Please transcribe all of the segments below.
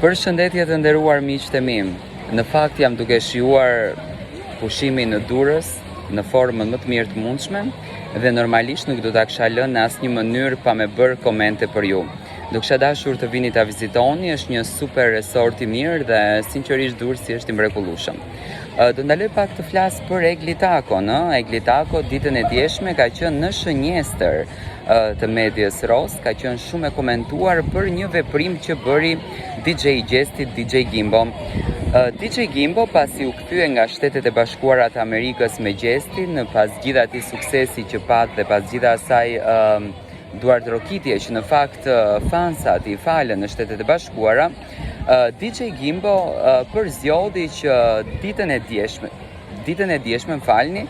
Përshëndetje të nderuar miqtë e mi. Në fakt jam duke shijuar pushimin në Durrës në formën më të mirë të mundshme dhe normalisht nuk do ta kisha lënë në asnjë mënyrë pa me bërë komente për ju. Do kisha dashur të vini ta vizitoni, është një super resort i mirë dhe sinqerisht Durrësi është i mrekullueshëm. Do ndaloj pak të flas për Eglitako, Eglitako ditën e djeshme ka qenë në shënjestër të medias ros, ka qenë shumë e komentuar për një veprim që bëri DJ Gjesti, DJ Gimbo. DJ Gimbo pasi u kthye nga Shtetet e Bashkuara të Amerikës me Gjestin, pas gjithë atij suksesi që pat dhe pas gjithë asaj duartrokitje që në fakt fansat i falën në Shtetet e Bashkuara, DJ Gimbo përzjodhi që ditën e djeshme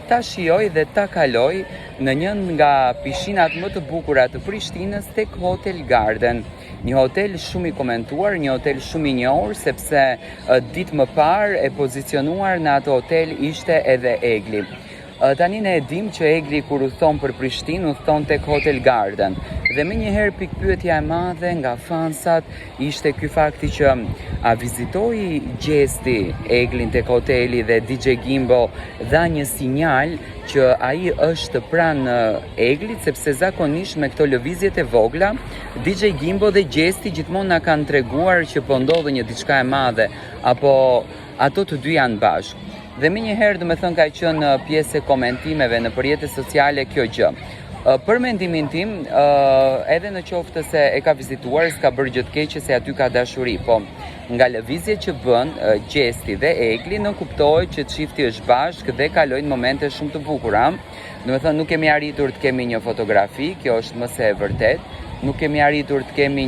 ta shijoj dhe ta kaloj në njën nga pishinat më të bukura të Prishtinës tek Hotel Garden. Një hotel shumë i komentuar, një hotel shumë i njohur, sepse ditë më parë e pozicionuar në atë hotel ishte edhe Egli. Tani ne e dim që Egli kur udhton për Prishtinë udhton tek Hotel Garden. Dhe menjëherë pikpyetja e madhe nga fansat ishte ky fakti që a vizitoi Gjesti Eglin tek hoteli dhe DJ Gimbo dha një sinjal që ai është pranë Eglit, sepse zakonisht me këto lëvizjet e vogla DJ Gimbo dhe Gjesti gjithmonë na kanë treguar që po ndodhë një diçka e madhe apo ato të dy janë bashkë. Dhe me njëherë, ka qenë pjesë e komentimeve në rrjetet sociale kjo gjë. Për mendimin tim, edhe në qoftë se e ka vizituar, s'ka bërë gjë të keqe se aty ka dashuri, po nga lëvizjet që bën Gjesti dhe Egli, në kuptohet që çifti është bashkë dhe kalojnë momente shumë të bukura. Nuk kemi arritur të kemi një fotografi, kjo është më se e vërtet, nuk kemi arritur të kemi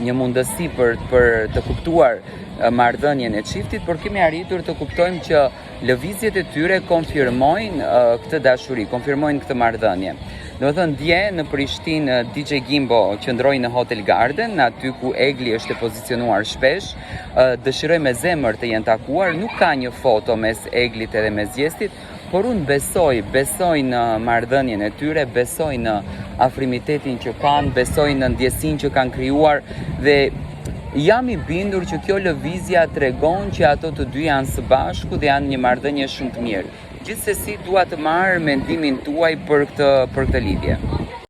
një mundësi për të kuptuar marrëdhënien e çiftit, por kemi arritur të kuptojmë që lëvizjet e tyre konfirmojnë këtë dashuri, konfirmojnë këtë marrëdhënie. Dje në Prishtinë DJ Gimbo qëndroi në Hotel Garden, aty ku Egli është e pozicionuar shpesh, dëshiroj me zemër të jenë takuar, nuk ka një foto mes Eglit edhe mes Gjestit, por unë besoj në marrëdhënien e tyre, besoj në afrimitetin që kanë, besoj në ndjesinë që kanë krijuar dhe jam i bindur që kjo lëvizja tregon që ato të dy janë së bashku dhe janë një marrëdhënie shumë të mirë. Gjithsesi dua të marr mendimin tuaj për këtë lidhje.